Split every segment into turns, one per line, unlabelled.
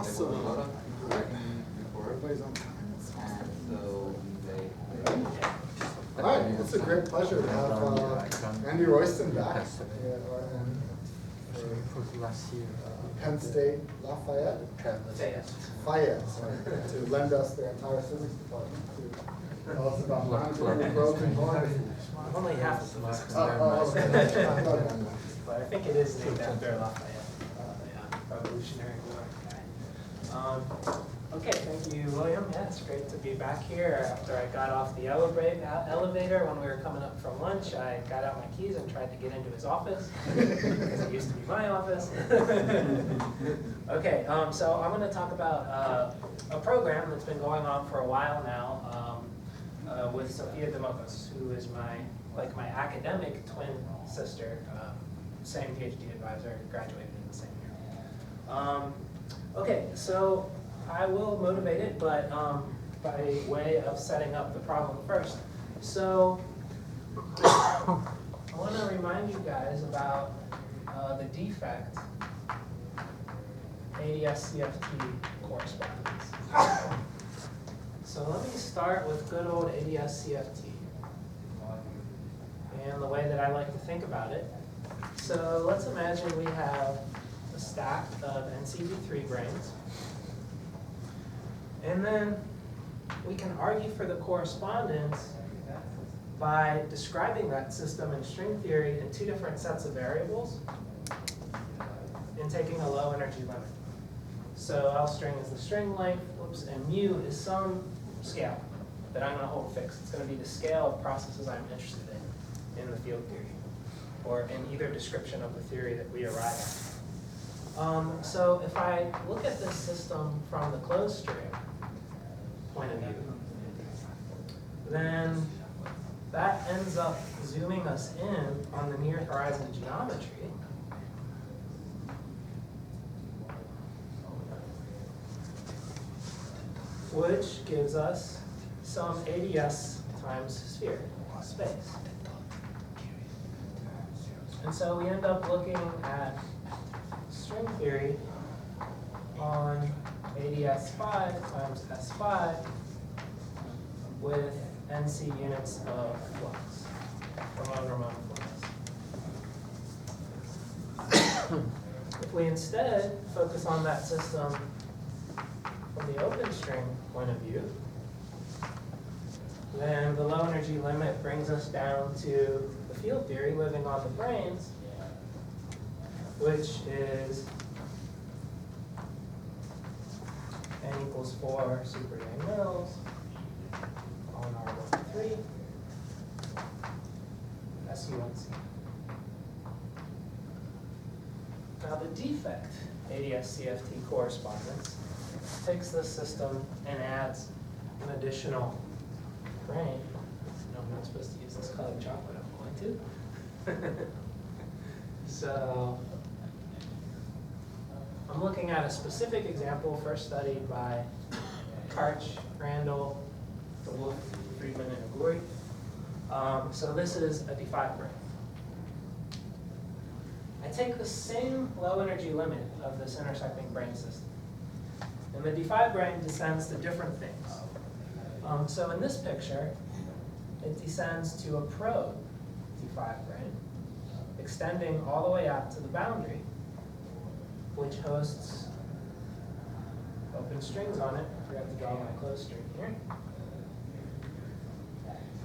Awesome. Everybody's on time. All right, it's a great pleasure to have Andy Royston back.
Last year.
Penn State, Lafayette? Fayette, sorry, to lend us their entire physics department to tell us about non-trivial growth and quantity.
Only half of them. But I think it is named after Lafayette, Revolutionary War guy. Okay, thank you, William. Yeah, it's great to be back here. After I got off the elevator when we were coming up from lunch, I got out my keys and tried to get into his office, because it used to be my office. Okay, so I'm going to talk about a program that's been going on for a while now with Sophia Demokos, who is my academic twin sister, same PhD advisor, graduated in the same year. Okay, so I will motivate it, but by way of setting up the problem first. So I want to remind you guys about the defect ADS-CFT correspondence. So let me start with good old ADS-CFT and the way that I like to think about it. So let's imagine we have a stack of NCV3 brains. And then we can argue for the correspondence by describing that system in string theory in two different sets of variables and taking a low energy limit. So L string is the string length, and mu is some scale that I'm going to hold fixed. It's going to be the scale of processes I'm interested in the field theory, or in either description of the theory that we arrive at. So if I look at this system from the closed string point of view, then that ends up zooming us in on the near horizon geometry. Which gives us some ADS times sphere, space. And so we end up looking at string theory on ADS5 times S5 with NC units of flux, Ramon flux. If we instead focus on that system from the open string point of view, then the low energy limit brings us down to the field theory living on the brains, which is n equals 4 super Yang Mills on R13 SU1C. Now the defect ADS-CFT correspondence takes this system and adds an additional brain. No, I'm not supposed to use this colored chocolate, I'm going to. So I'm looking at a specific example first studied by Karch, Randall, DeWolf, Friedman, and Aguri. So this is a D5 brain. I take the same low energy limit of this intersecting brain system. And the D5 brain descends to different things. So in this picture, it descends to a probe D5 brain, extending all the way out to the boundary, which hosts open strings on it. I forgot to draw my closed string here.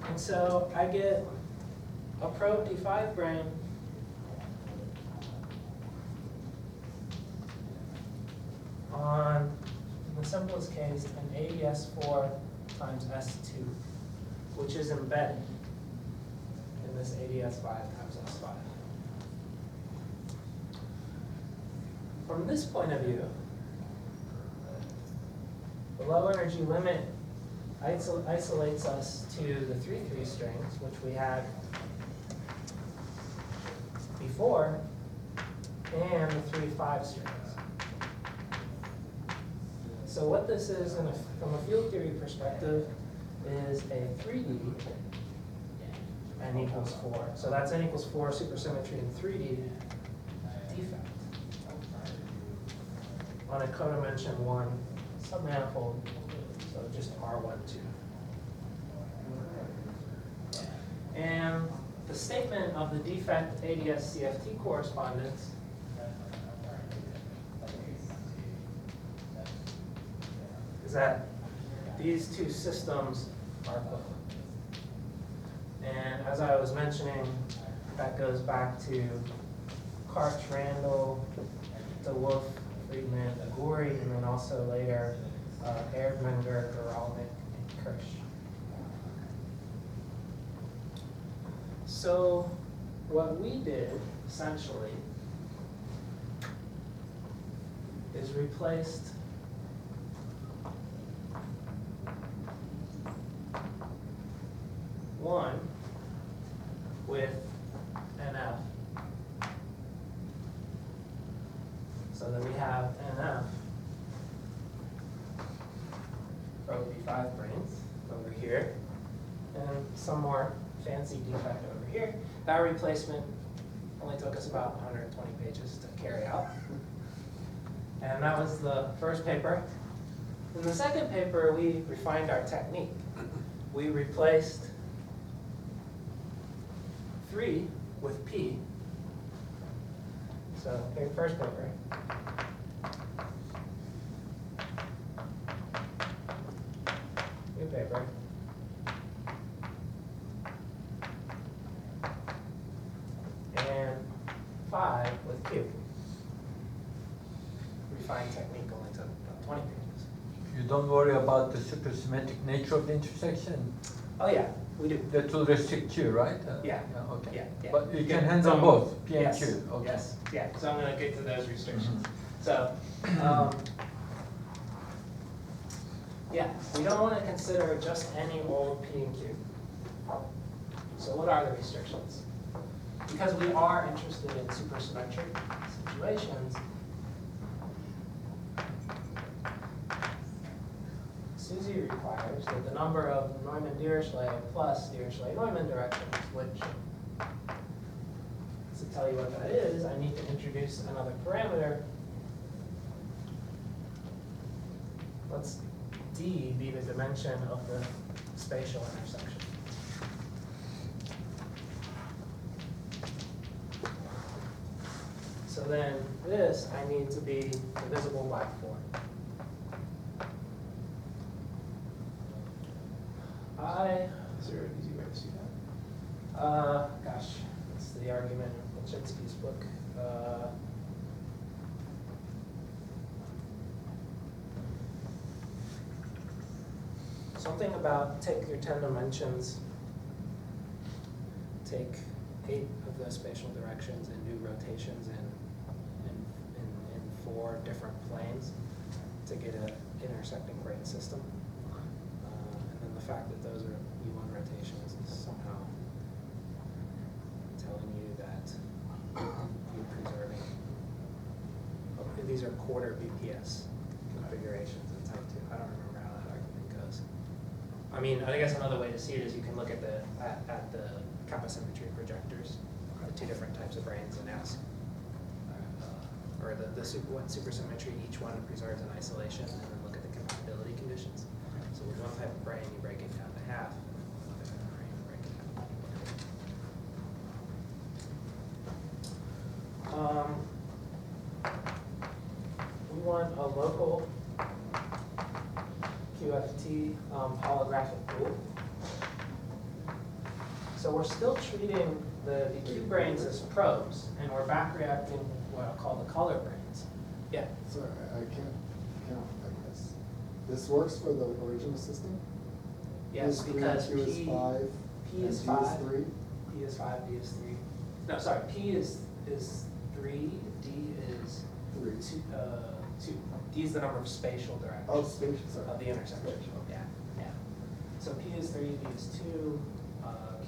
And so I get a probe D5 brain on, in the simplest case, an ADS4 times S2, which is embedded in this ADS5 times S5. From this point of view, the low energy limit isolates us to the 3-3 strings, which we had before, and the 3-5 strings. So what this is, from a field theory perspective, is a 3D n equals 4. So that's n equals 4 supersymmetry in 3D defect. on a codimension 1 submanifold, so just R12. And the statement of the defect ADS-CFT correspondence is that these two systems are equivalent. And as I was mentioning, that goes back to Karch, Randall, DeWolf, Friedman, Aguri, and then also later Erdmann, Guralnick, and Kirsch. So what we did, essentially, is replaced one with NF. So that we have NF for OP5 brains over here, and some more fancy defect over here. That replacement only took us about 120 pages to carry out. And that was the first paper. In the second paper, we refined our technique. We replaced 3 with P. So here, first paper. New paper. And 5 with Q. Refined technique only took about 20 pages.
You don't worry about the supersymmetric nature of the intersection?
Oh yeah, we do.
That will restrict you, right?
Yeah.
Okay.
Yeah.
But you can handle both, P and
Yes,
Q? Okay.
yes, yeah, so I'm gonna get to those restrictions.
Mhm.
So, yeah, we don't wanna consider just any old P and Q. So what are the restrictions? Because we are interested in supersymmetric situations, Susie requires that the number of Neumann-Dirichlet plus Dirichlet-Neumann directions, which, to tell you what that is, I need to introduce another parameter. Let's D be the dimension of the spatial intersection. So then this I need to be divisible by 4. Is there an easy way to see that? Gosh, what's the argument in Lachinski's book? Something about take your 10 dimensions, take 8 of those spatial directions and do rotations in 4 different planes to get an intersecting brain system. And then the fact that those are U1 rotations is somehow telling you that you're preserving. These are quarter BPS configurations in type 2. I don't remember how that argument goes. I mean, I guess another way to see it is you can look at the kappa symmetry projectors, the 2 different types of brains, and ask, or what supersymmetry each one preserves in isolation, and then look at the compatibility conditions. So with one type of brain, you break it down to half. With another brain, you break it down. We want a local QFT holographic pool. So we're still treating the DQ brains as probes, and we're back reacting what I'll call the color brains. Yeah.
Sorry, I can't count like this. This works for the original system?
Yes, because
Q is 5,
P is
and
5.
D is 3?
P is 5, D is 3. No, sorry, P is 3, D is 2. D is the number of spatial directions.
Oh, spatial, sorry.
Of the intersection.
Spatial.
Yeah, yeah. So P is 3, D is 2,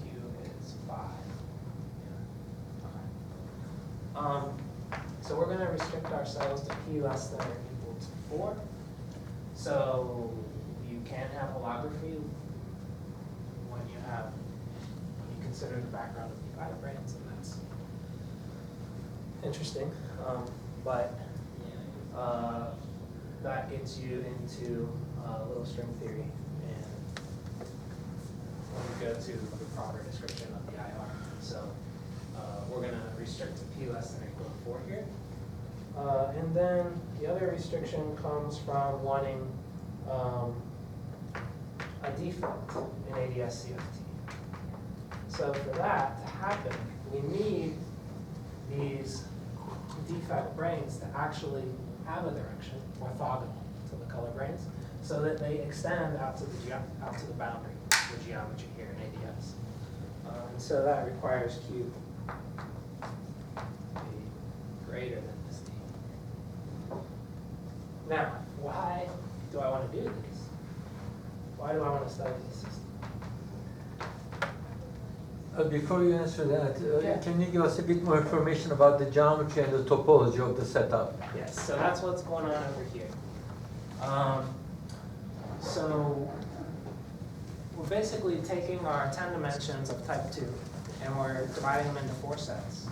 Q is 5. Yeah. Okay. So we're going to restrict ourselves to P less than or equal to 4. So you can have holography when you consider the background of the pilot brains, and that's interesting. But gets you into little string theory, and when you go to the proper description of the IR. So we're going to restrict to P less than or equal to 4 here. And then the other restriction comes from wanting a defect in ADS-CFT. So for that to happen, we need these defect branes to actually have a direction orthogonal to the color branes, so that they extend out to the boundary, the geometry here in ADS. And so that requires Q be greater than this D. Now, why do I want to do this? Why do I want to study this system?
Before you answer that,
Yeah.
can you give us a bit more information about the geometry and the topology of the setup?
Yes, so that's what's going on over here. So we're basically taking our 10 dimensions of type 2 and we're dividing them into 4 sets.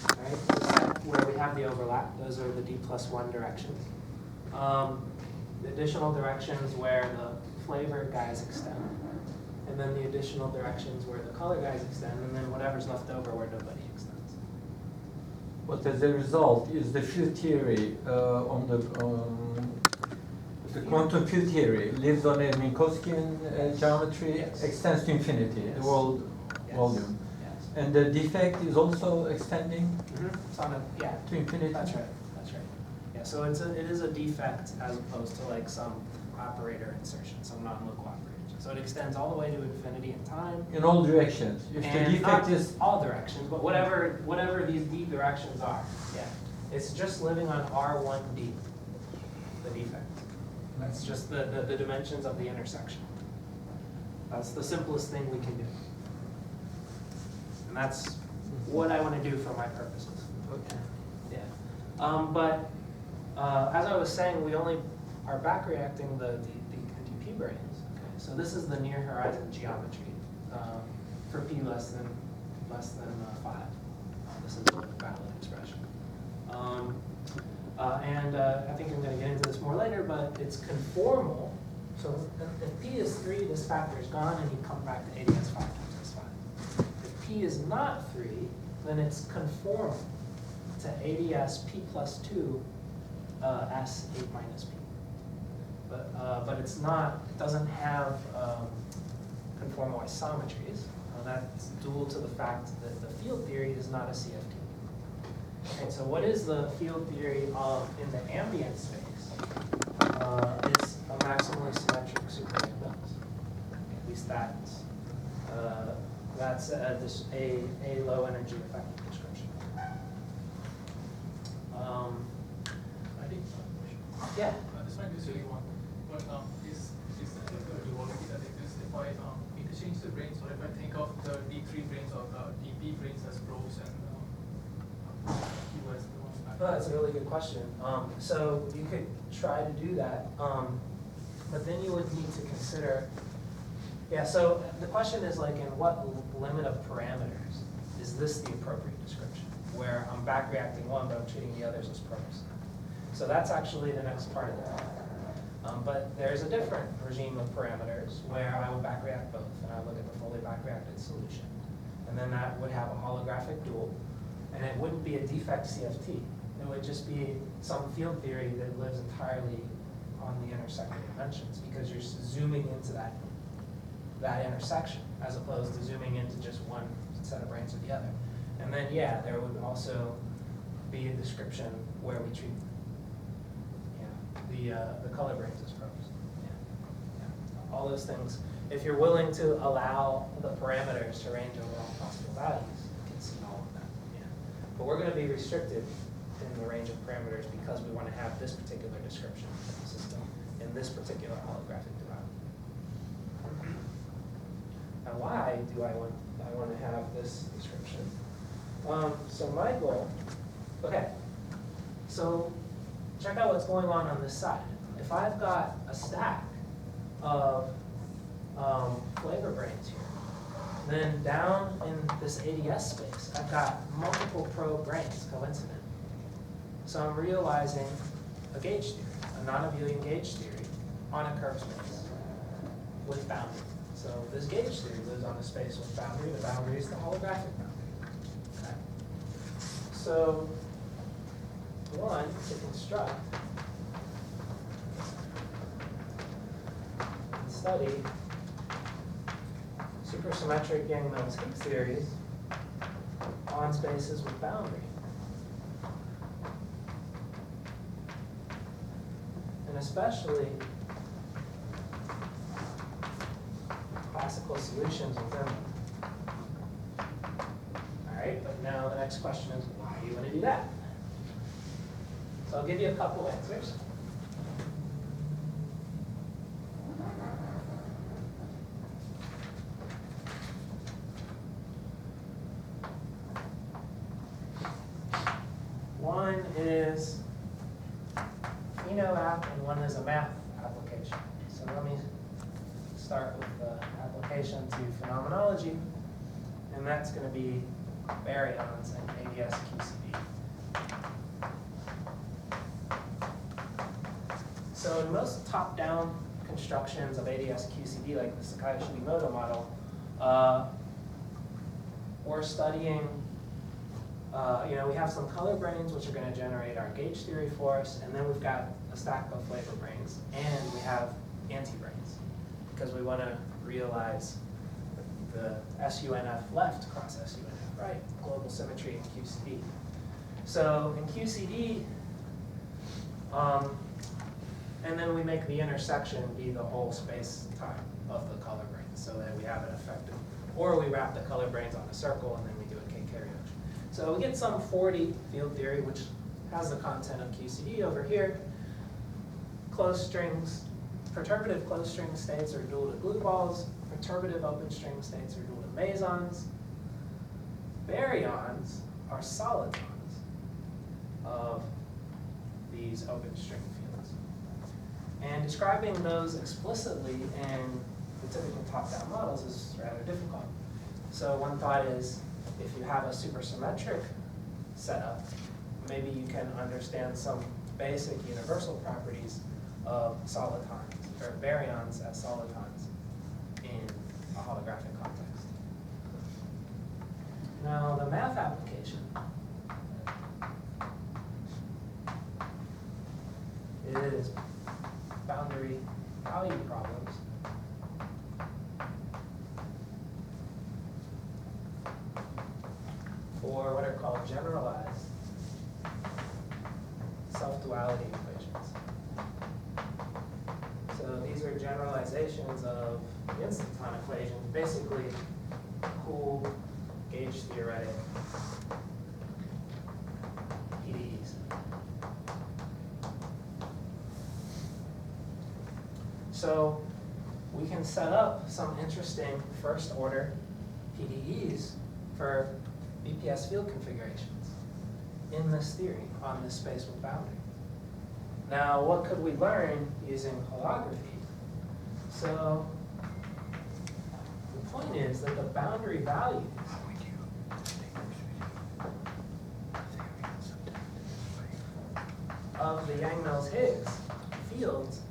Right? The set where we have the overlap, those are the D+1 directions. The additional directions where the flavor guys extend, and then the additional directions where the color guys extend, and then whatever's left over where nobody extends.
But as a result, is the field theory on the quantum field theory lives on a Minkowskian geometry,
Yes.
extends to infinity,
Yes.
the world
Yes.
volume.
Yes.
And the defect is also extending
It's on a, yeah,
to infinity?
that's right, that's right. Yeah, so it is a defect as opposed to like some operator insertion, some non-local operation. So it extends all the way to infinity in time.
In all directions. If the
And
defect
not
is
all directions, but whatever these D directions are, yeah. It's just living on R1D, the defect. That's just the dimensions of the intersection. That's the simplest thing we can do. And that's what I want to do for my purposes.
okay.
Yeah. But as I was saying, we only are back reacting the DP branes. Okay. So this is the near horizon geometry for P less than 5. This is a valid expression. And I think I'm going to get into this more later, but it's conformal. So if P is 3, this factor is gone, and you come back to ADS 5 times S5. If P is not 3, then it's conformal to ADS P plus 2 S 8 minus P. But it's not, it doesn't have conformal isometries. That's due to the fact that the field theory is not a CFT. Okay, so what is the field theory of in the ambient space? It's a maximally symmetric superindex. At least that's a low energy effective description.
I think,
Yeah.
this might be a silly one, but is there a duality that exists if I interchange the branes, or if I think of the D3 branes or DP branes as probes and Q as the ones back?
Oh, that's a really good question. So you could try to do that, but then you would need to consider, yeah, so the question is like, in what limit of parameters is this the appropriate description? Where I'm back reacting one, but I'm treating the others as probes. So that's actually the next part of the talk. But there's a different regime of parameters where I will back react both, and I look at the fully back reacted solution. And then that would have a holographic dual, and it wouldn't be a defect CFT. It would just be some field theory that lives entirely on the intersecting dimensions, because you're zooming into that intersection, as opposed to zooming into just one set of branes or the other. And then, yeah, there would also be a description where we treat the color branes as probes. Yeah. All those things. If you're willing to allow the parameters to range over all possible values, you can see all of that. Yeah. But we're going to be restricted in the range of parameters because we want to have this particular description of the system in this particular holographic divide. Now, why do I want to have this description? So my goal, okay, so check out what's going on this side. If I've got a stack of flavor branes here, then down in this ADS space, I've got multiple probe branes coincident. So I'm realizing a gauge theory. a non-abelian gauge theory on a curved space with boundary. So this gauge theory lives on a space with boundary. The boundary is the holographic boundary. Okay. So one, to construct and study supersymmetric Yang-Mills-Higgs theories on spaces with boundary. And especially classical solutions within them. All right, but now the next question is, why do you want to do that? So I'll give you a couple answers. One is Pheno app and one is a math application. So let me start with the application to phenomenology, and that's going to be baryons and ADS-QCD. So in most top-down constructions of ADS-QCD, like the Sakai-Shibimoto model, we're studying, we have some color brains which are going to generate our gauge theory for us, and then we've got a stack of flavor brains, and we have anti-brains, because we want to realize the SUNF left cross SUNF right, global symmetry in QCD. So in QCD, and then we make the intersection be the whole space-time of the color brains, so that we have an effective, or we wrap the color brains on a circle and then we do a K-carry motion. So we get some 4D field theory, which has the content of QCD over here. Closed strings, perturbative closed string states are dual to glue balls. Perturbative open string states are dual to mesons. Baryons are solitons of these open string fields. And describing those explicitly in the typical top-down models is rather difficult. So one thought is, if you have a supersymmetric setup, maybe you can understand some basic universal properties of solitons, or baryons as solitons in a holographic context. Now, the math application is boundary value problems for what are called generalized self-duality equations. So these are generalizations of the instanton equation, basically cool gauge theoretic PDEs. So we can set up some interesting first order PDEs for BPS field configurations in this theory on this space with boundary. Now, what could we learn using holography? So the point is that the boundary values of the Yang-Mills-Higgs fields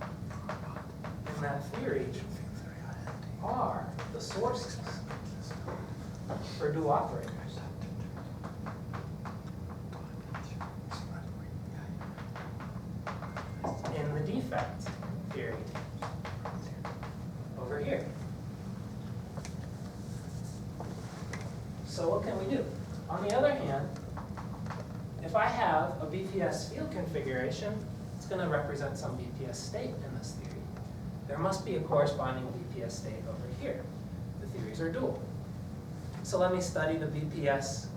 in that theory are the sources for dual operators. In the defect theory over here. So what can we do? On the other hand, if I have a BPS field configuration, it's going to represent some BPS state in this theory. There must be a corresponding BPS state over here. The theories are dual. So let me study the BPS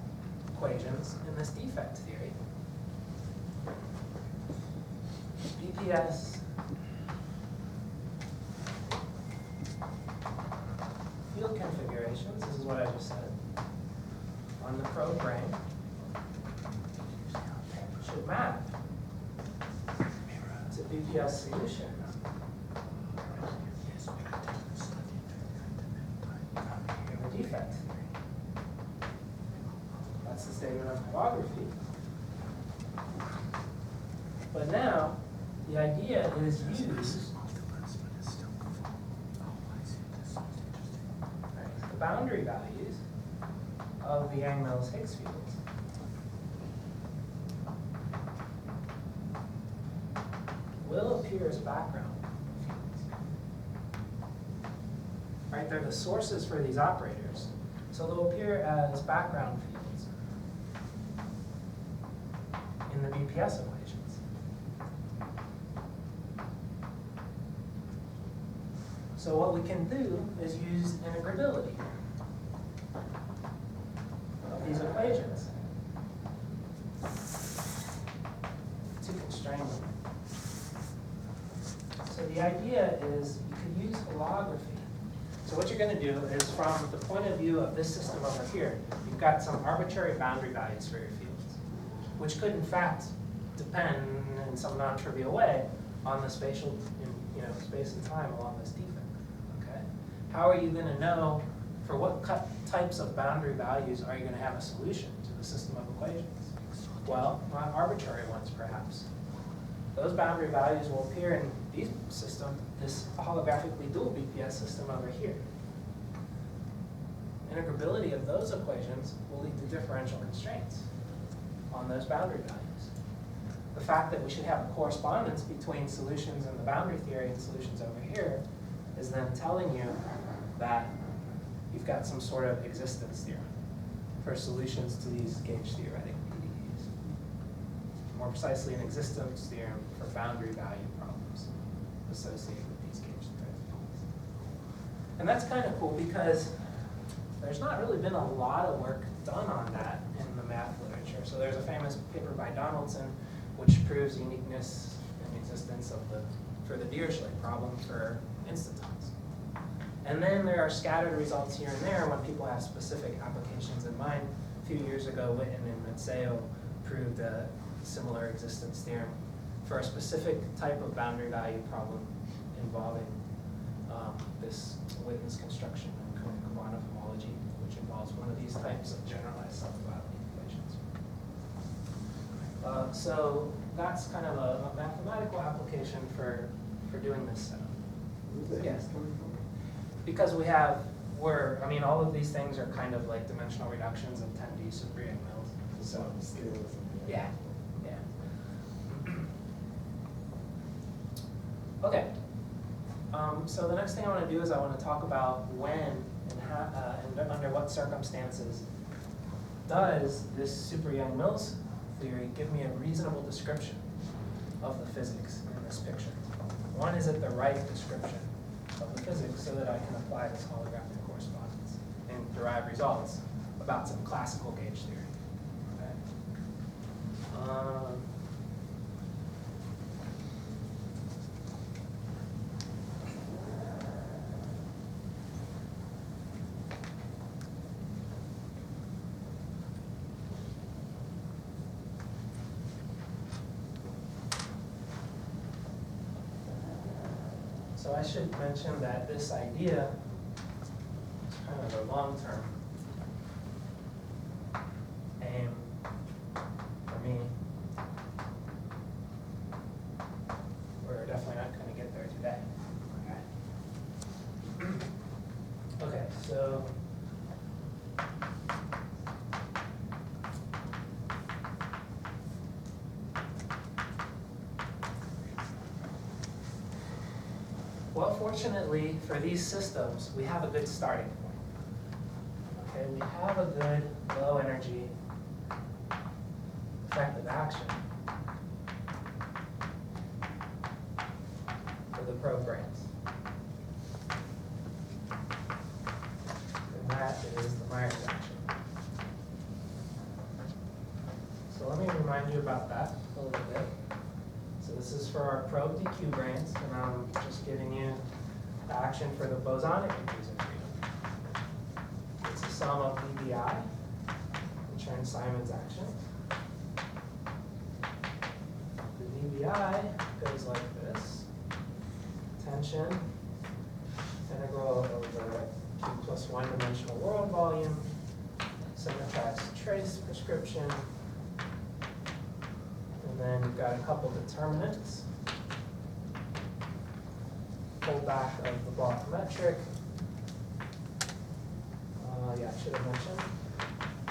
equations in this defect theory. BPS field configurations, this is what I just said, on the probe brain should map to BPS solution in the defect theory. That's the statement of holography. But now, the idea is use the boundary values of the Yang-Mills-Higgs fields will appear as background fields. Right, they're the sources for these operators, so they'll appear as background fields in the BPS equations. So what we can do is use integrability of these equations to constrain them. So the idea is you could use holography. So what you're going to do is, from the point of view of this system over here, you've got some arbitrary boundary values for your fields, which could in fact depend in some non-trivial way on the spatial, space and time along this defect. Okay? How are you going to know for what types of boundary values are you going to have a solution to the system of equations? Well, not arbitrary ones, perhaps. Those boundary values will appear in these system, this holographically dual BPS system over here. Integrability of those equations will lead to differential constraints on those boundary values. The fact that we should have a correspondence between solutions in the boundary theory and solutions over here is then telling you that you've got some sort of existence theorem for solutions to these gauge theoretic PDEs. More precisely, an existence theorem for boundary value problems associated with these gauge theoretic PDEs. And that's kind of cool because there's not really been a lot of work done on that in the math literature. So there's a famous paper by Donaldson which proves uniqueness and existence of for the Dirichlet problem for instantons. And then there are scattered results here and there when people have specific applications in mind. A few years ago, Witten and Mazzeo proved a similar existence theorem for a specific type of boundary value problem involving this Witten's construction of quantum homology, which involves one of these types of generalized self-evaluating equations. So that's kind of a mathematical application for doing this setup. Yes. Because all of these things are kind of like dimensional reductions of 10D super Yang-Mills. So, yeah. Okay. So the next thing I want to do is I want to talk about when and how, and under what circumstances does this super Yang-Mills theory give me a reasonable description of the physics in this picture. One, is it the right description of the physics so that I can apply this holographic correspondence and derive results about some classical gauge theory. Okay. So I should mention that this idea is kind of a long-term aim for me. We're definitely not going to get there today. Okay. Okay, so well, fortunately for these systems, we have a good starting point. Okay, we have a good low energy effective action for the probe brains. And that is the Myers action. So let me remind you about that a little bit. So this is for our probe DQ brains, and I'm just giving you the action for the bosonic diffusion freedom. It's a sum of dBi, which are in Simon's action. The dBi goes like this. Tension, integral over Q plus 1 dimensional world volume, symmetrized trace prescription. And then you've got a couple determinants. pullback of the block metric. Yeah, I should have mentioned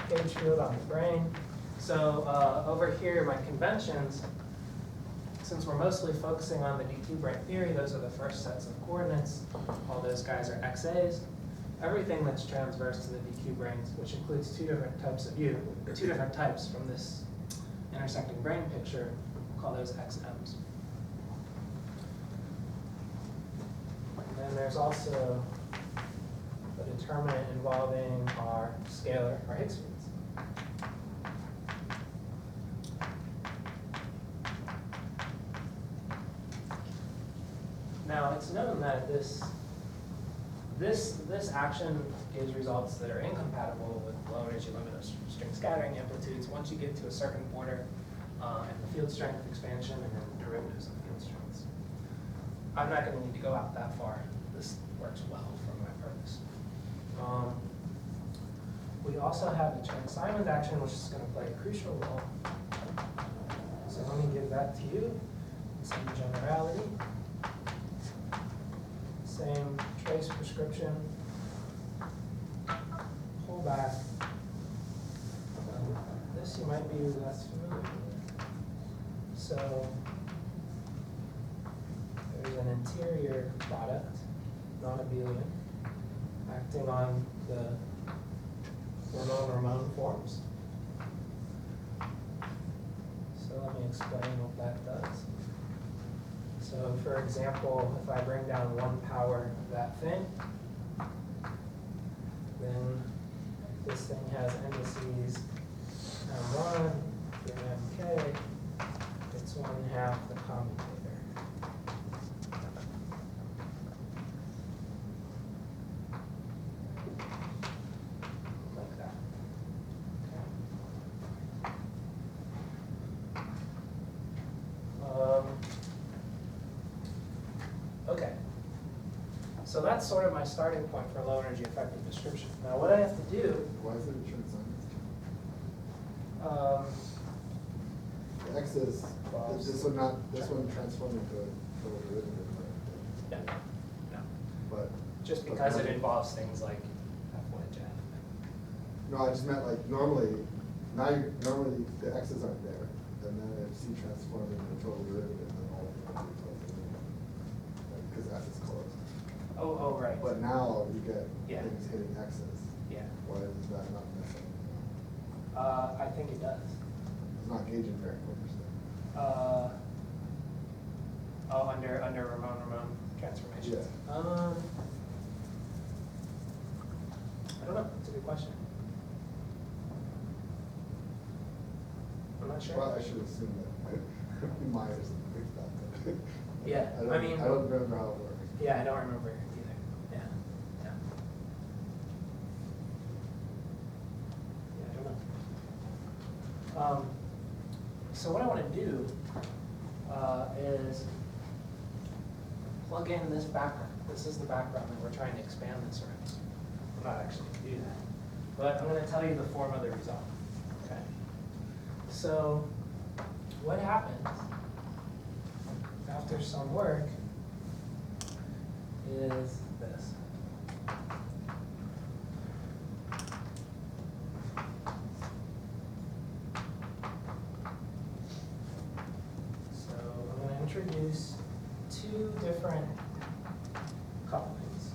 gauge field on the brain. So over here, my conventions, since we're mostly focusing on the DQ brain theory, those are the first sets of coordinates. All those guys are XAs. Everything that's transverse to the DQ brains, which includes two different types from this intersecting brain picture, we'll call those XMs. And then there's also a determinant involving our scalar, our Higgs fields. Now, it's known that this action gives results that are incompatible with low energy limit of string scattering amplitudes once you get to a certain border and the field strength expansion and then derivatives of field strengths. I'm not going to need to go out that far. This works well for my purpose. We also have the Chern-Simons action, which is going to play a crucial role. So let me give that to you. Same generality. Same trace prescription, pull back. This you might be less familiar with. So there's an interior product, Nonabelian, acting on the Ramon forms. So let me explain what that does. So for example, if I bring down 1 power of that thing, then this thing has indices M1 through MK. It's 1/2 the commutator. Like that. Okay, so that's sort of my starting point for low energy effective description. Now what I have to do,
Why is it Chern-Simons? The X is, this one transformed into a total derivative, right?
no,
But.
just because it involves things like F1 jet.
No, I just meant like normally the X's aren't there, and then if C transformed into a total derivative, then all of them are total derivative. Because F is closed.
Oh, right.
But now you get
Yeah.
things hitting X's.
Yeah.
Why is that not missing?
I think it does.
It's not gauging very what you're saying.
Under Ramon transformations.
Yeah.
I don't know. That's a good question. I'm not sure.
Well, I should assume that Myers fixed that.
Yeah, I mean-
I don't remember how it works.
Yeah, I don't remember either. Yeah. Yeah, I don't know. So what I want to do is plug in this background. This is the background that we're trying to expand this around. I'm not actually going to do that, but I'm going to tell you the form of the result. Okay. So what happens after some work is this. So I'm going to introduce 2 different couplings,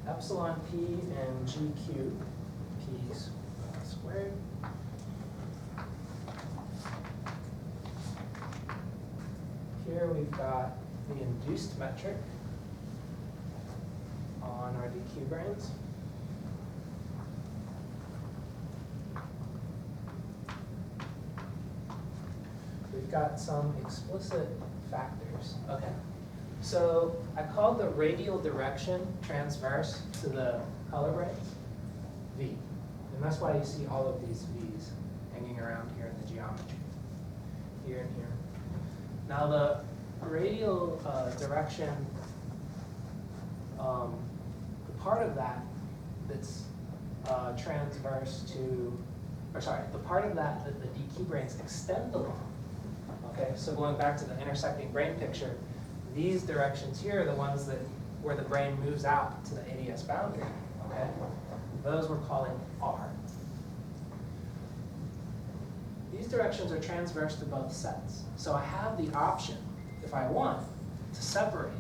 epsilon p and GQ, p squared. Here we've got the induced metric on our DQ brains. We've got some explicit factors. Okay. So I called the radial direction transverse to the color brains V. And that's why you see all of these V's hanging around here in the geometry, here and here. Now the radial direction, the part of that that's transverse to, or sorry, the part of that that the DQ brains extend along. Okay, so going back to the intersecting brain picture, these directions here are the ones that where the brane moves out to the ADS boundary. Okay, those we're calling R. These directions are transverse to both sets. So I have the option, if I want, to separate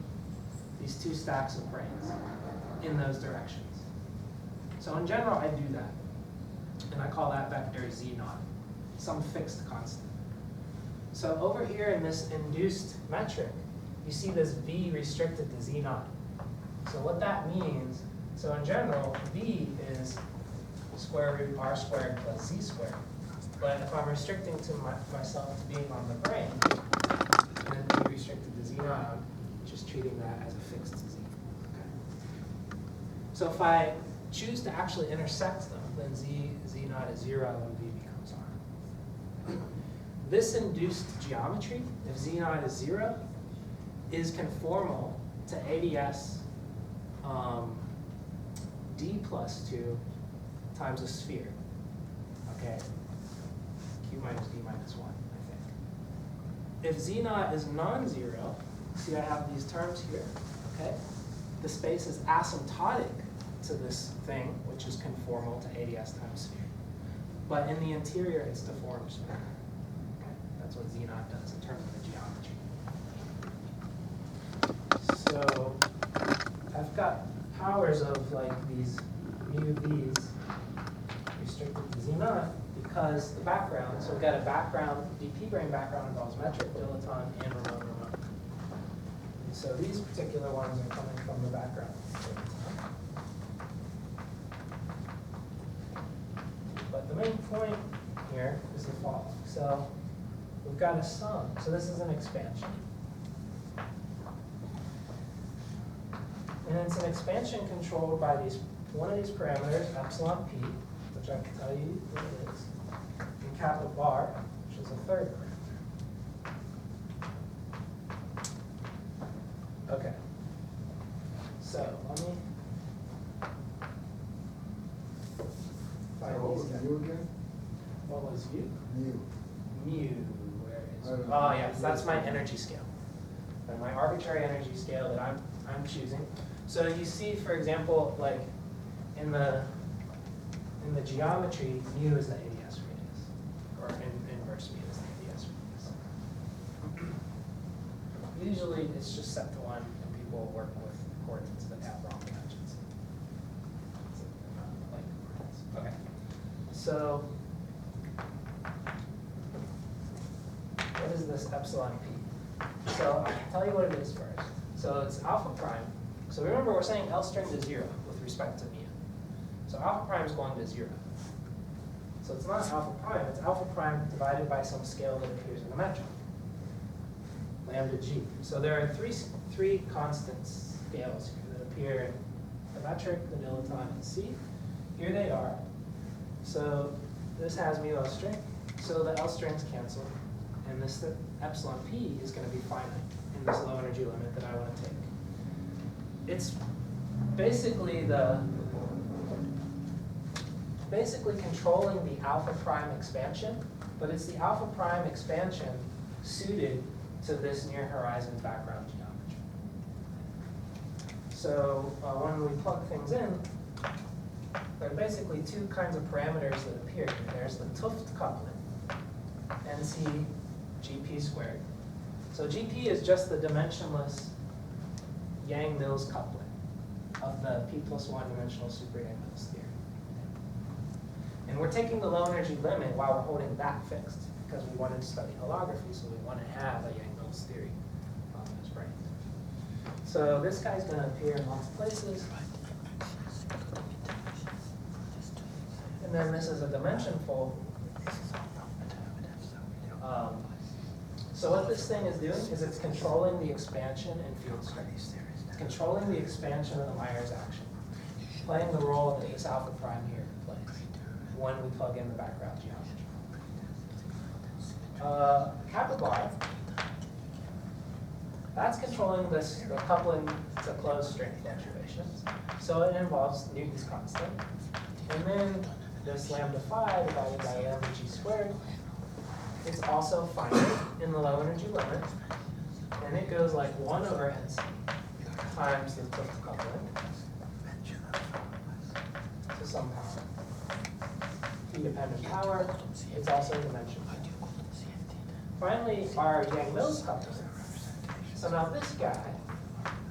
these two stacks of branes in those directions. So in general, I do that. And I call that vector Z naught, some fixed constant. So over here in this induced metric, you see this V restricted to Z naught. So what that means, so in general, V is square root R squared plus Z squared. But if I'm restricting to myself to being on the brane, and then V restricted to Z naught, I'm just treating that as a fixed Z. Okay. So if I choose to actually intersect them, then Z naught is 0 and V becomes R. This induced geometry, if Z naught is 0, is conformal to ADS D plus 2 times a sphere. Okay? Q minus D minus 1, I think. If Z naught is non-zero, see I have these terms here, okay? The space is asymptotic to this thing, which is conformal to ADS times sphere. But in the interior, it's deformed sphere. Okay? That's what Z naught does in terms of the geometry. So I've got powers of like these mu v's restricted to Z naught because the background, so we've got a background, DP brane background involves metric, dilaton, and remote. And so these particular ones are coming from the background. But the main point here is the following. So we've got a sum. So this is an expansion. And it's an expansion controlled by one of these parameters, epsilon p, which I can tell you what it is, and capital bar, which is a third parameter. Okay. So let me
What was
these guys.
mu again?
What was u?
Mu.
Mu, where is it?
I don't know.
Oh yes, that's my energy scale. And my arbitrary energy scale that I'm choosing. So you see, for example, like in the geometry, mu is the ADS radius, or inverse mu is the ADS radius. Usually it's just set to 1, and people work with coordinates that have wrong dimensions. Like coordinates. Okay. So what is this epsilon p? So I'll tell you what it is first. So it's alpha prime. So remember, we're saying L string to 0 with respect to mu. So alpha prime is going to 0. So it's not alpha prime, it's alpha prime divided by some scale that appears in the metric, lambda g. So there are three constant scales here that appear in the metric, the dilaton, and C. Here they are. So this has mu L string. So the L strings cancel. And this epsilon p is going to be finite in this low energy limit that I want to take. It's basically controlling the alpha prime expansion, but it's the alpha prime expansion suited to this near horizon background geometry. So when we plug things in, there are basically two kinds of parameters that appear. There's the Tuft coupling, NC GP squared. So GP is just the dimensionless Yang-Mills coupling of the P plus 1 dimensional super Yang-Mills theory. And we're taking the low energy limit while we're holding that fixed because we wanted to study holography, so we want to have a Yang-Mills theory on those branes. So this guy's going to appear in lots of places. And then this is a dimensionful. So what this thing is doing is it's controlling the expansion and field strength. It's controlling the expansion of the Myers action, playing the role that this alpha prime here plays when we plug in the background geometry. Kappa bar, that's controlling the coupling to closed string fluctuations. So it involves Newton's constant. And then this lambda phi divided by lambda g squared. It's also finite in the low energy limit, and it goes like 1 over NC times the Tilft coupling to some power. P-dependent power, it's also dimension. Finally, our Yang-Mills coupling. So now this guy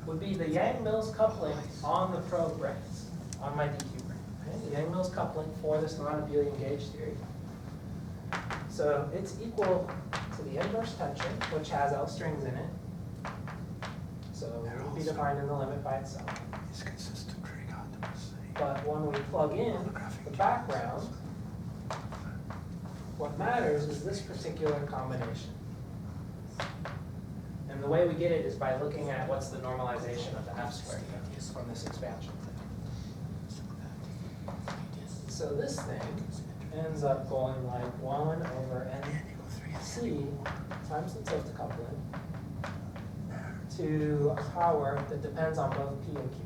would be the Yang-Mills coupling on the probe brains, on my DQ brain. Okay? The Yang-Mills coupling for this non-abelian gauge theory. So it's equal to the inverse tension, which has L strings in it. So it will be defined in the limit by itself. But when we plug in the background, what matters is this particular combination. And the way we get it is by looking at what's the normalization of the F squared from this expansion. So this thing ends up going like 1 over NC times the Tilft coupling to a power that depends on both P and Q.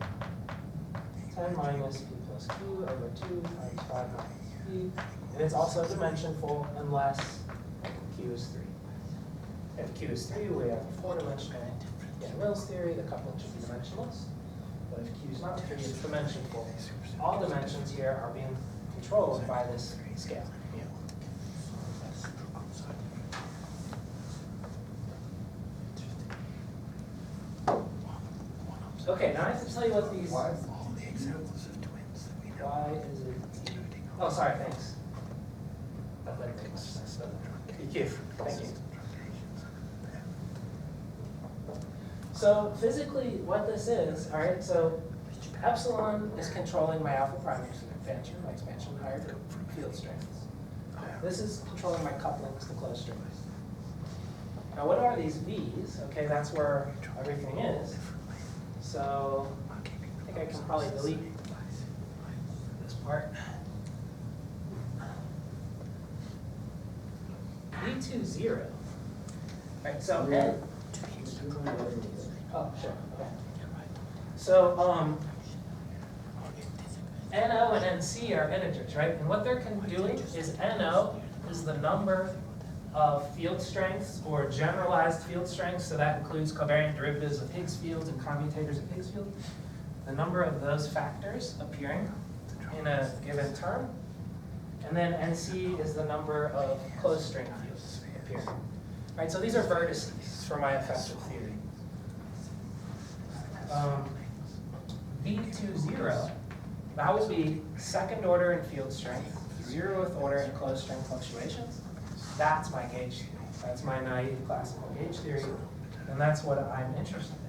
10 minus P plus Q over 2 times 5 minus P. And it's also dimensionful unless Q is 3. If Q is 3, we have a 4-dimensional Yang-Mills theory. The coupling should be dimensionless. But if Q is not 3, it's dimensionful. All dimensions here are being controlled by this scale. Okay, now I have to tell you what these.
Why?
Why is it? Oh, sorry. Thanks. That makes sense. Thank you. Thank you. So physically, what this is, all right. So epsilon is controlling my alpha prime expansion, higher field strengths. This is controlling my couplings to closed strings. Now, what are these V's? Okay, that's where everything is. So I think I can probably delete this part. V20. Right, so N. Oh, sure. Okay. So NO and NC are integers, right? And what they're doing is NO is the number of field strengths or generalized field strengths, so that includes covariant derivatives of Higgs fields and commutators of Higgs fields. The number of those factors appearing in a given term. And then NC is the number of closed string fields appearing. Right, so these are vertices for my effective theory. V20, that would be second order in field strength, 0th order in closed string fluctuations. That's my gauge theory. That's my naive classical gauge theory, and that's what I'm interested in.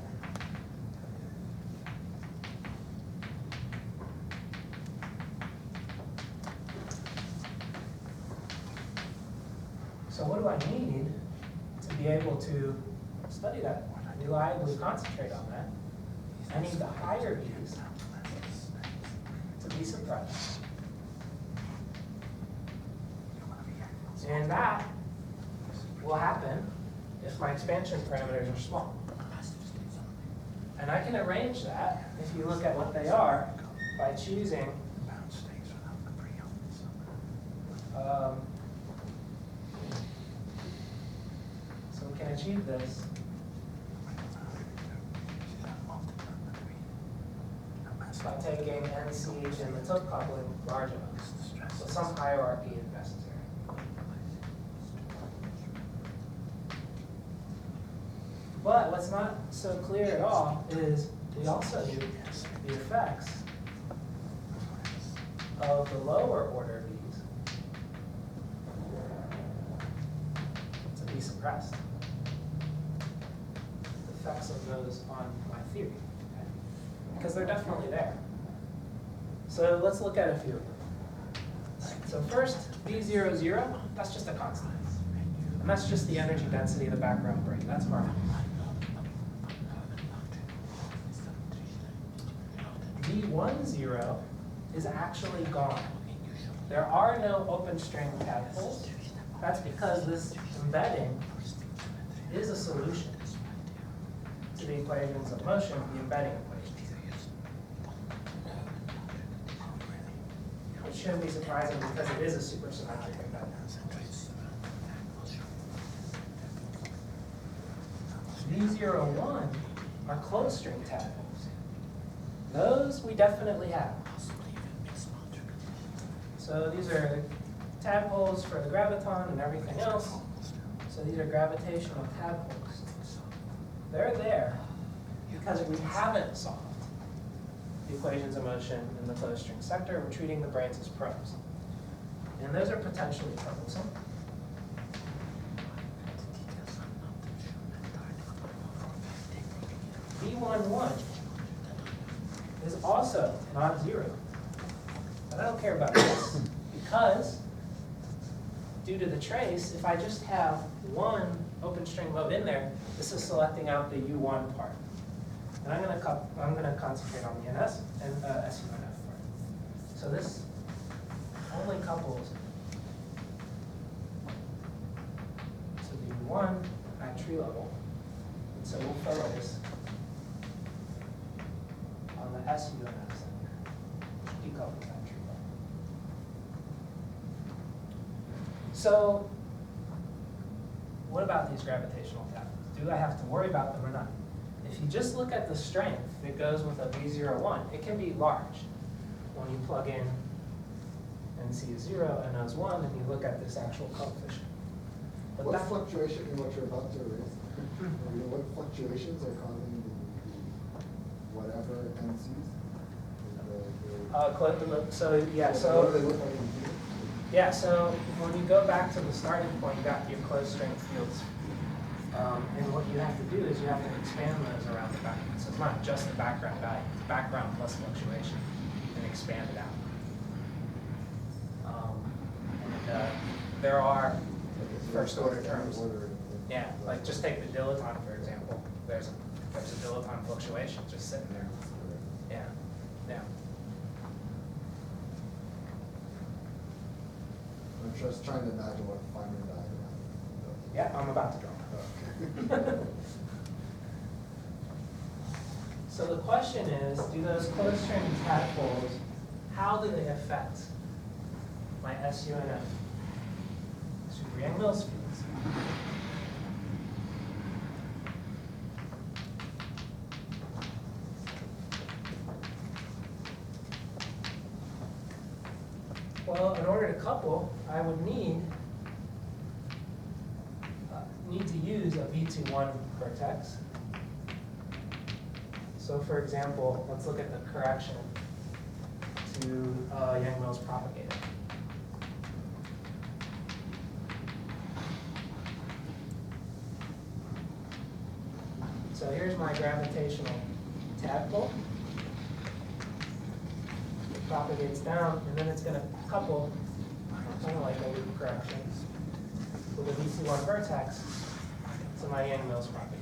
So what do I need to be able to study that more, reliably concentrate on that? I need the higher V's to be suppressed. And that will happen if my expansion parameters are small. And I can arrange that, if you look at what they are, by choosing so we can achieve this. By taking NC and the Tilft coupling large enough. So some hierarchy is necessary. But what's not so clear at all is we also need the effects of the lower order V's to be suppressed. The effects of those on my theory. Okay? Because they're definitely there. So let's look at a few of them. So first, V00, that's just a constant. And that's just the energy density of the background brane. That's harmonic. V10 is actually gone. There are no open string tadpoles. That's because this embedding is a solution to the equations of motion, the embedding equations. Which shouldn't be surprising because it is a supersymmetric embedding. V01 are closed string tadpoles. Those we definitely have. So these are tadpoles for the graviton and everything else. So these are gravitational tadpoles. They're there because we haven't solved the equations of motion in the closed string sector. We're treating the branes as probes. And those are potentially troublesome. V11 is also not zero. But I don't care about this because due to the trace, if I just have one open string mode in there, this is selecting out the U1 part. And I'm going to concentrate on the NS and SUNF part. So this only couples to the U1 at tree level. And so we'll focus on the SUNF center, which decouples that tree level. So what about these gravitational tadpoles? Do I have to worry about them or not? If you just look at the strength that goes with a V01, it can be large. When you plug in NC is 0 and O's 1, and you look at this actual coefficient. But
What fluctuation in what you're about to erase? What fluctuations are causing the whatever NCs?
So yeah,
What do
so
they look like in here?
yeah, so when you go back to the starting point, you got your closed string fields. And what you have to do is you have to expand those around the background. So it's not just the background value, it's background plus fluctuation, and expand it out. There are first order terms. Yeah, like just take the dilaton for example. There's a dilaton fluctuation just sitting there. Yeah, yeah.
I'm just trying to imagine what Feynman diagram.
Yeah, I'm about to draw.
Okay.
So the question is, do those closed string tadpoles, how do they affect my SUNF super Yang-Mills fields? Well, in order to couple, I would need to use a V21 vertex. So for example, let's look at the correction to Yang-Mills propagator. So here's my gravitational tadpole. It propagates down, and then it's going to couple, kind of like a loop correction, with a VC1 vertex to my Yang-Mills propagator.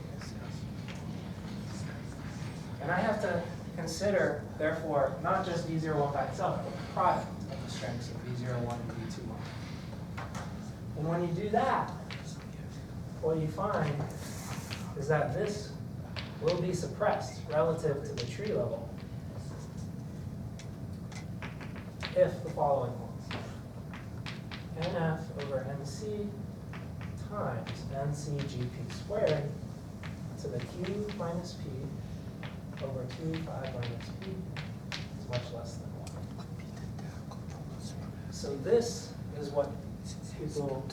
And I have to consider, therefore, not just V01 by itself, but the product of the strengths of V01 and V21. And when you do that, what you find is that this will be suppressed relative to the tree level if the following holds. NF over NC times NCGP squared to the Q minus P over 2 5 minus P is much less than 1. So this is what people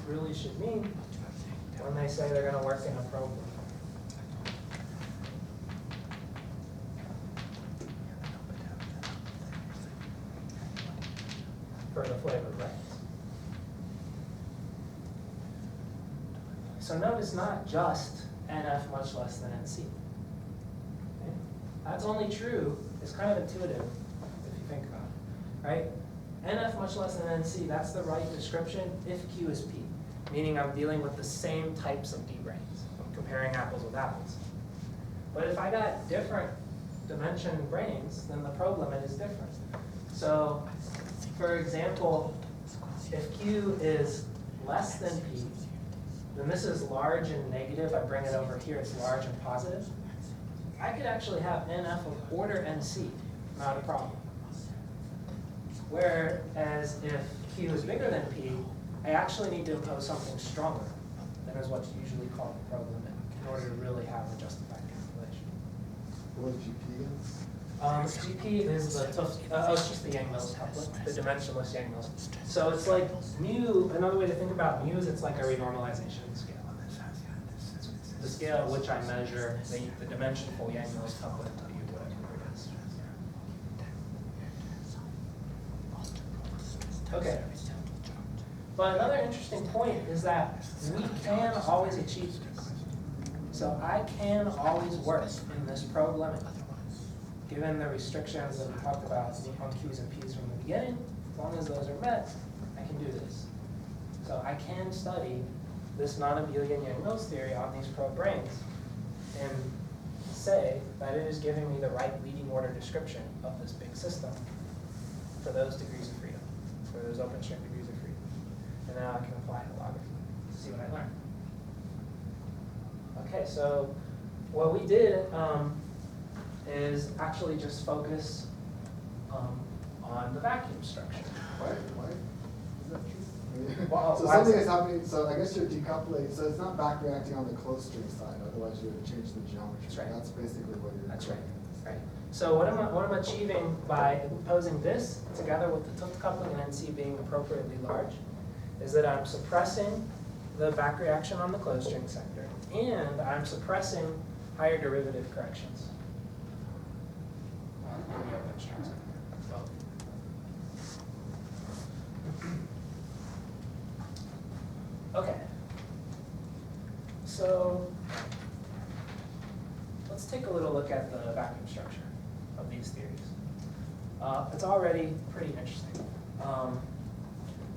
really should mean when they say they're going to work in a program. For the flavored brains. So notice not just NF much less than NC. Okay? That's only true, it's kind of intuitive if you think about it, right? NF much less than NC, that's the right description if Q is P, meaning I'm dealing with the same types of D brains. I'm comparing apples with apples. But if I got different dimension brains, then the probe limit is different. So, for example, if Q is less than P, then this is large and negative. I bring it over here, it's large and positive. I could actually have NF of order NC, not a problem. Whereas if Q is bigger than P, I actually need to impose something stronger than is what's usually called the probe limit. in order to really have a justified calculation.
What was GP again?
GP is the it's just the Yang-Mills couplet, the dimensionless Yang-Mills. So it's like mu, another way to think about mu is it's like a renormalization scale. The scale at which I measure the dimensionful Yang-Mills couplet to be whatever it is. Okay. But another interesting point is that we can always achieve this. So I can always work in this probe limit. Given the restrictions that we talked about on Q's and P's from the beginning, as long as those are met, I can do this. So I can study this non-abelian Yang-Mills theory on these probe brains and say that it is giving me the right leading order description of this big system for those degrees of freedom, for those open string degrees of freedom. And now I can apply holography to see what I learned. Okay, so what we did is actually just focus on the vacuum structure.
Why? Is that true?
Well,
So
why
something
is
is happening, so I guess you're decoupling, so it's not back reacting on the closed string side, otherwise you would change the geometry.
That's right.
That's basically what you're.
That's right. Right. So what I'm achieving by imposing this together with the Tooth coupling and NC being appropriately large is that I'm suppressing the back reaction on the closed string sector, and I'm suppressing higher derivative corrections on the open string sector. Both. Okay. So let's take a little look at the vacuum structure of these theories. It's already pretty interesting.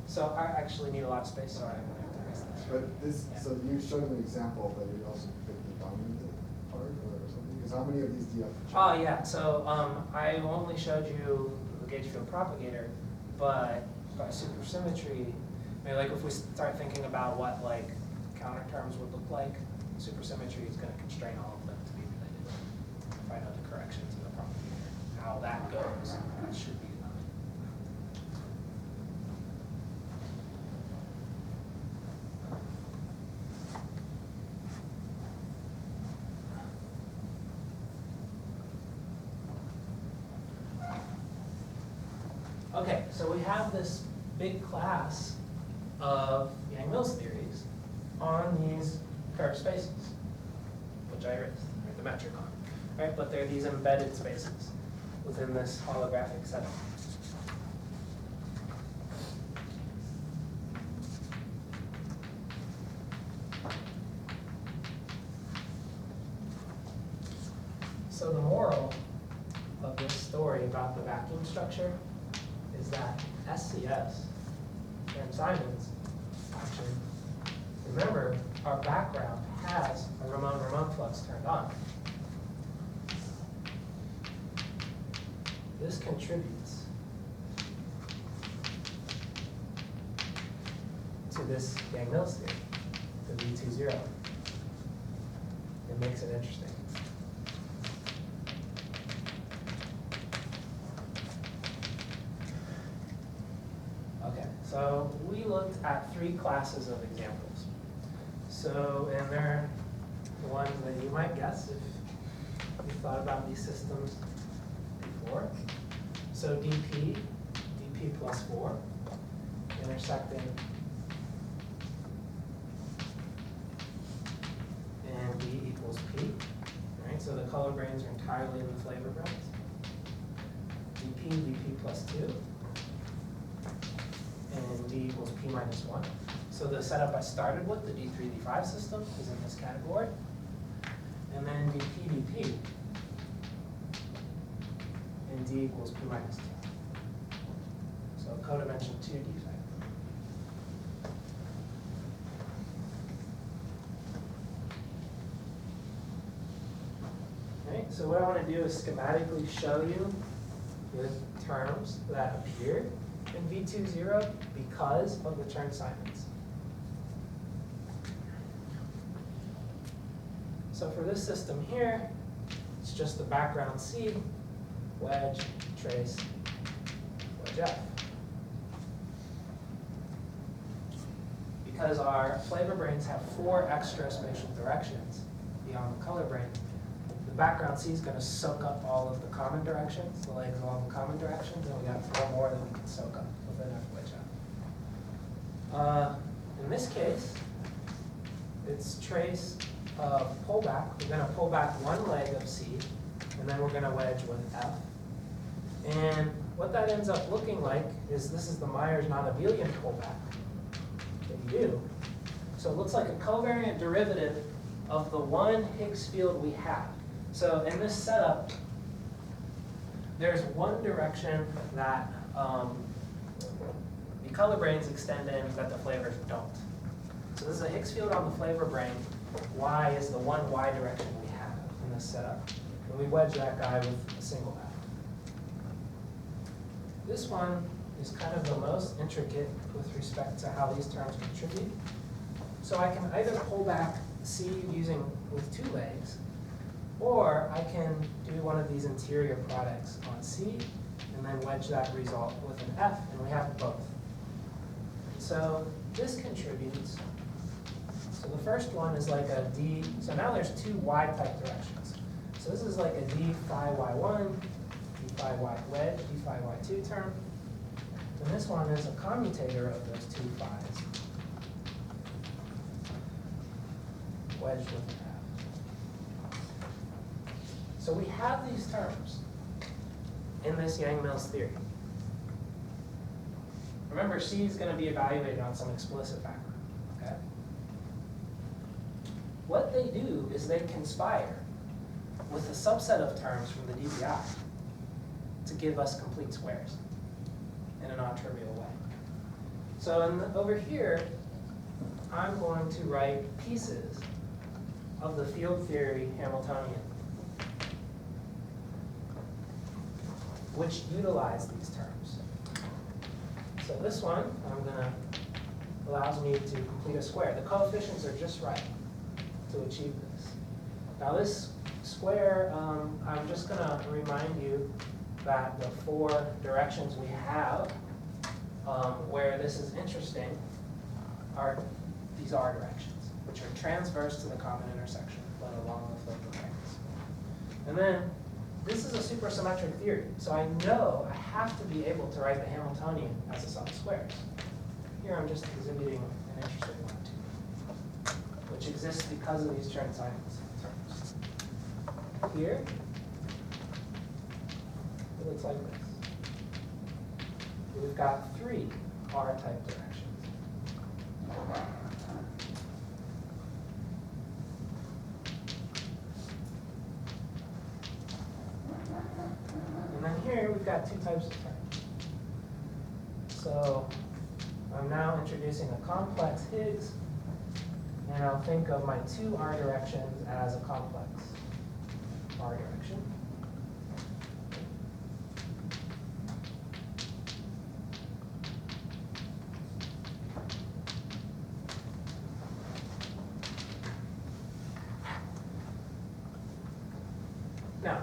So I actually need a lot of space, so I'm going to have to erase this.
But this,
Yeah.
so you showed an example, but you also picked the dominant part or something, because how many of these do you have to check?
Oh, yeah, so I only showed you the gauge field propagator, but by supersymmetry, I mean, like if we start thinking about what like counter terms would look like, supersymmetry is going to constrain all of them to be related. If I know the corrections in the propagator, how that goes, that should be enough. Okay, so we have this big class of Yang-Mills theories on these curved spaces, which I erased, right, the metric on, right? But they're these embedded spaces within this holographic setup. So the moral of this story about the vacuum structure is that SCS and Simons actually, remember, our background has a Ramon flux turned on. This contributes to this Yang-Mills theory, the V20. It makes it interesting. Okay, so we looked at 3 classes of examples. So, and they're the ones that you might guess if you thought about these systems before. So dp plus 4, intersecting, and d equals p, right? So the color grains are entirely in the flavor brains. dp plus 2. And d equals p minus 1. So the setup I started with, the D3, D5 system, is in this category. And then dp, and d equals p minus 2. So codimension 2 defect. Right, so what I want to do is schematically show you the terms that appear in V20 because of the Chern-Simons. So for this system here, it's just the background C, wedge, trace, wedge F. Because our flavor brains have 4 extra spatial directions, beyond the color brain, the background C is going to soak up all of the common directions, the legs along the common directions, and we got 4 more that we can soak up with enough wedge out. In this case, it's trace of pullback. We're going to pull back one leg of C, and then we're going to wedge with F. And what that ends up looking like is this is the Myers-Nonabelian pullback that you do. So it looks like a covariant derivative of the one Higgs field we have. So in this setup, there's one direction that the color brains extend in that the flavors don't. So this is a Higgs field on the flavor brain. Y is the one Y direction we have in this setup. And we wedge that guy with a single F. This one is kind of the most intricate with respect to how these terms contribute. So I can either pull back C using with 2 legs, or I can do one of these interior products on C and then wedge that result with an F, and we have both. So this contributes. So the first one is like a D. So now there's 2 Y type directions. So this is like a D phi Y1, D phi Y wedge, D phi Y2 term. And this one is a commutator of those 2 phi's, wedged with an F. So we have these terms in this Yang-Mills theory. Remember, C is going to be evaluated on some explicit factor. Okay? What they do is they conspire with a subset of terms from the DBI to give us complete squares in a non-trivial way. So over here, I'm going to write pieces of the field theory Hamiltonian, which utilize these terms. So this one, allows me to complete a square. The coefficients are just right to achieve this. Now this square, I'm just going to remind you that the 4 directions we have where this is interesting are these R directions, which are transverse to the common intersection, but along the flavor brains. And then this is a supersymmetric theory, so I know I have to be able to write the Hamiltonian as a sum of squares. Here I'm just exhibiting an interesting one too, which exists because of these transitions terms. Here, it looks like this. We've got 3 R-type directions. And then here we've got 2 types of terms. So I'm now introducing a complex Higgs, and I'll think of my 2 R directions as a complex R direction. Now,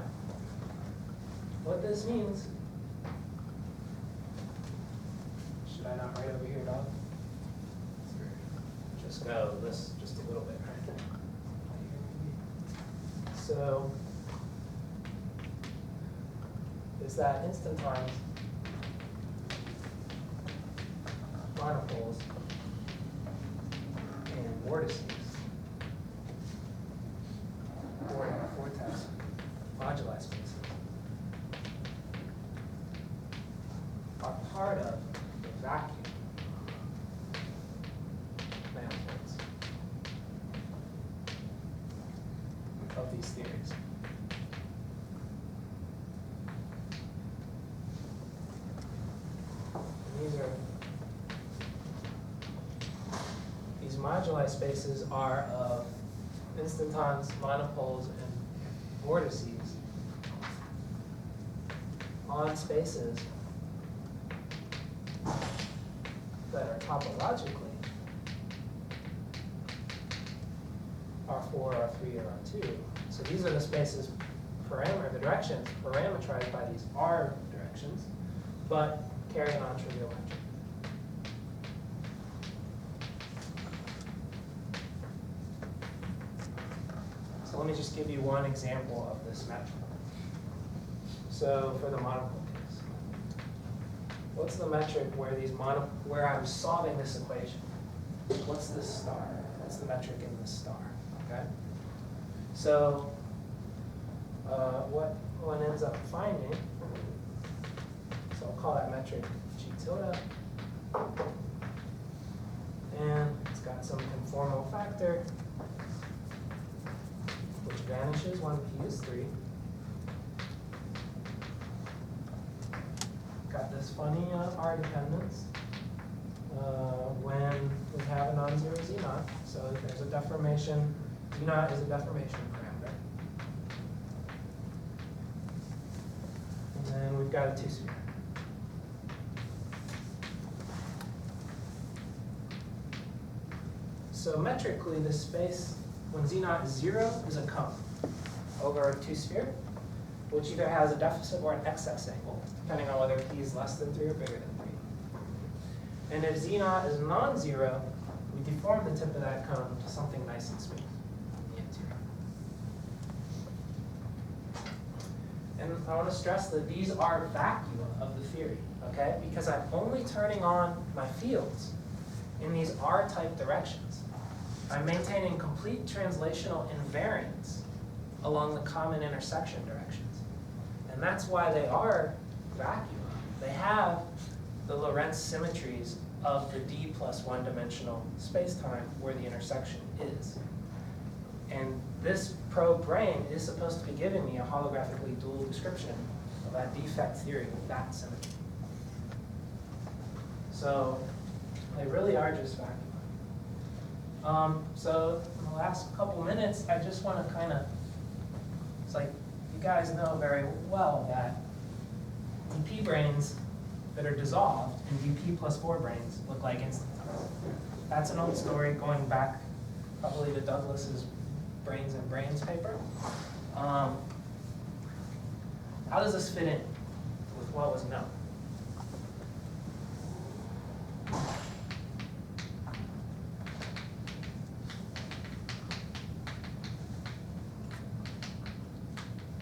what this means, should I not write over here, dog? Just go this just a little bit, right? So, is that instantons monopoles and vortices, vortex moduli spaces, are part of the vacuum manifolds of these theories. And these moduli spaces are of instantons, monopoles, and vortices on spaces that are topologically R4, R3, or R2. So these are the spaces, the directions parameterized by these R directions, but carry a non-trivial metric. So let me just give you one example of this metric. So for the monopole case, what's the metric where I'm solving this equation? What's this star? What's the metric in this star? Okay. So what one ends up finding, so I'll call that metric G tilde, and it's got some conformal factor, which vanishes when P is 3. Got this funny R dependence when we have a non-zero Z naught. So there's a deformation. Z naught is a deformation parameter. And then we've got a two-sphere. So metrically, this space, when Z naught is 0, is a cone over a two-sphere, which either has a deficit or an excess angle, depending on whether P is less than 3 or bigger than 3. And if Z naught is non-zero, we deform the tip of that cone to something nice and smooth in the interior. And I want to stress that these are vacua of the theory, okay? Because I'm only turning on my fields in these R-type directions. I'm maintaining complete translational invariance along the common intersection directions. And that's why they are vacua. They have the Lorentz symmetries of the D plus one-dimensional spacetime where the intersection is. And this probe brain is supposed to be giving me a holographically dual description of that defect theory with that symmetry. So they really are just vacua. So in the last couple minutes, I just want to kind of, it's like you guys know very well that DP brains that are dissolved in DP plus 4 brains look like instantons. That's an old story going back probably to Douglas's Brains and Brains paper. How does this fit in with what was known?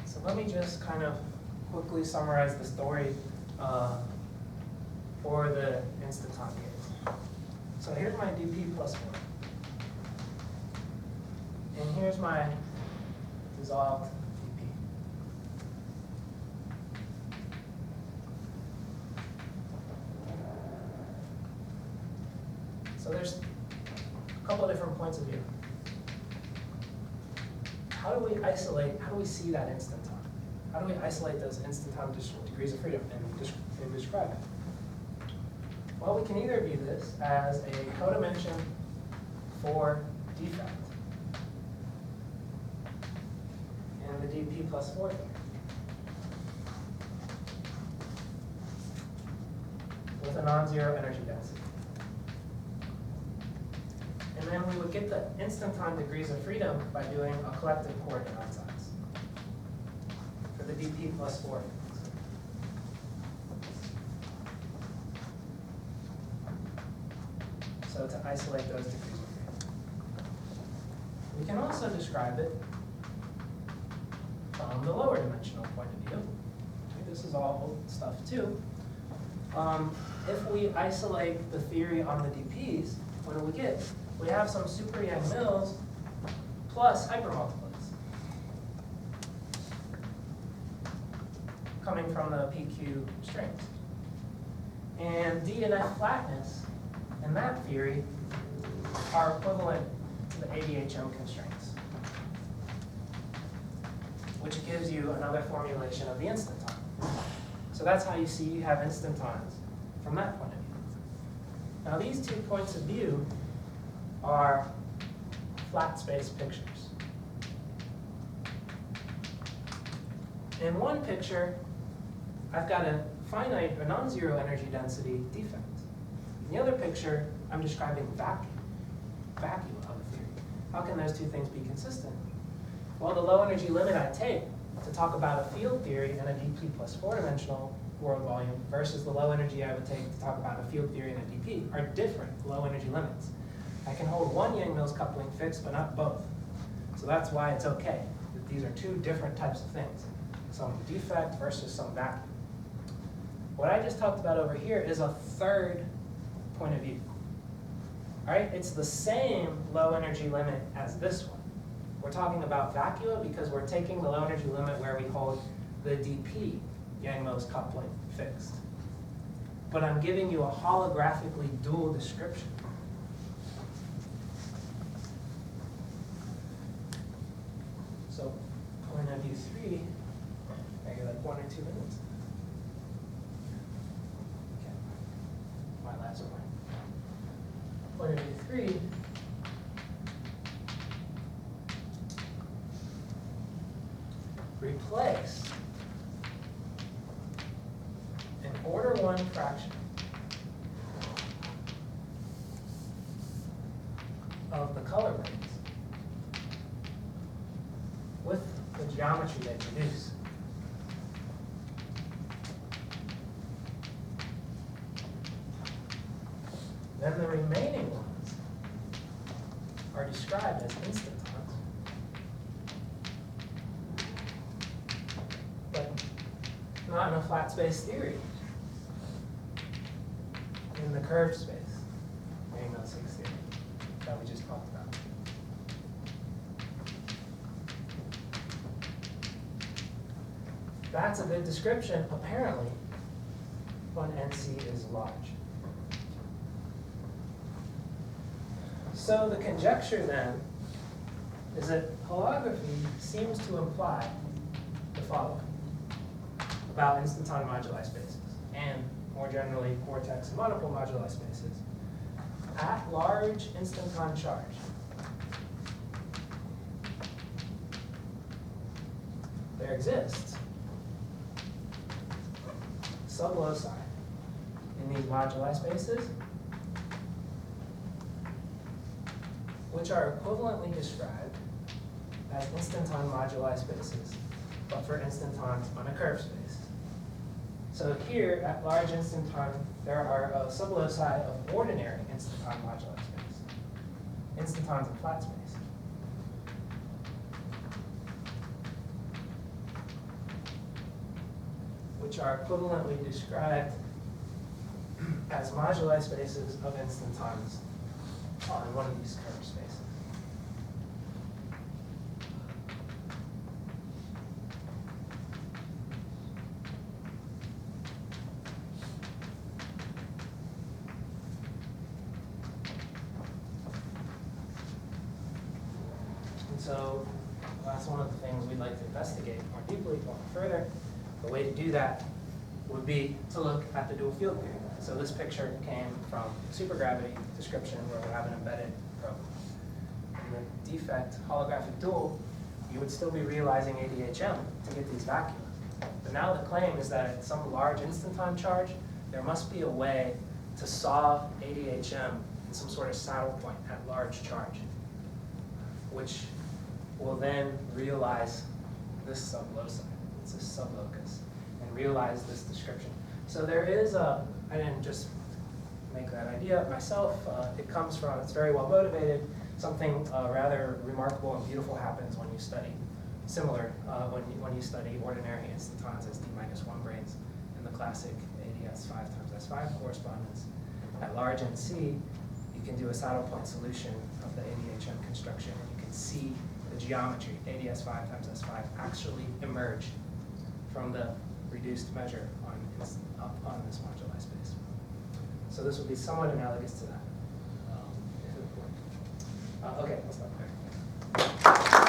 So let me just kind of quickly summarize the story for the instanton case. So here's my DP plus 4. And here's my dissolved DP. So there's a couple of different points of view. How do we isolate, how do we see that instanton? How do we isolate those instanton degrees of freedom and describe it? Well, we can either view this as a codimension for defect in the DP plus 4 theory with a non-zero energy density. And then we would get the instanton degrees of freedom by doing a collective coordinate size for the DP plus 4. So to isolate those degrees of freedom. We can also describe it from the lower dimensional point of view. Okay, this is all old stuff too. If we isolate the theory on the DPs, what do we get? We have some super Yang Mills plus hypermultiplets coming from the PQ strings. And D and F flatness in that theory are equivalent to the ADHM constraints, which gives you another formulation of the instanton. So that's how you see you have instantons from that point of view. Now these 2 points of view are flat space pictures. In one picture, I've got a finite or non-zero energy density defect. In the other picture, I'm describing vacuum of the theory. How can those two things be consistent? Well, the low energy limit I take to talk about a field theory in a DP plus 4-dimensional world volume versus the low energy I would take to talk about a field theory in a DP are different low energy limits. I can hold one Yang-Mills coupling fixed, but not both. So that's why it's okay, that these are two different types of things. Some defect versus some vacuum. What I just talked about over here is a third point of view. All right, it's the same low energy limit as this one. We're talking about vacua because we're taking the low energy limit where we hold the dp, Yang-Mills coupling, fixed. But I'm giving you a holographically dual description. So point of view 3, maybe like 1 or 2 minutes. Okay, my last point. Point of view 3, replace an order 1 fraction of the color brains with the geometry they produce. Then the remaining ones are described as instantons, but not in a flat space theory, in the curved space, Yang-Mills theory that we just talked about. That's a good description, apparently, when NC is large. So the conjecture then is that holography seems to imply the following about instanton moduli spaces, and more generally vortex and monopole moduli spaces. At large instanton charge, there exists subloci in these moduli spaces which are equivalently described as instanton moduli spaces, but for instantons on a curved space. So here, at large instanton, there are subloci of ordinary instanton moduli space, instantons in flat space. Which are equivalently described as moduli spaces of instantons on one of these curved spaces. And so that's one of the things we'd like to investigate more deeply, going further. The way to do that would be to look at the dual field theory. So this picture came from supergravity description where we have an embedded probe. In the defect holographic dual, you would still be realizing ADHM to get these vacuums. But now the claim is that at some large instanton charge, there must be a way to solve ADHM in some sort of saddle point at large charge, which will then realize this subloci, it's a sublocus, and realize this description. So there is a, I didn't just make that idea up myself, it comes from, it's very well motivated, something rather remarkable and beautiful happens when you study similar, when you study ordinary instantons as D-1 brains in the classic ADS 5 times S5 correspondence. At large NC, you can do a saddle point solution of the ADHM construction, and you can see the geometry, ADS 5 times S5, actually emerge from the reduced measure on this moduli space. So this would be somewhat analogous to that. Okay, let's stop there.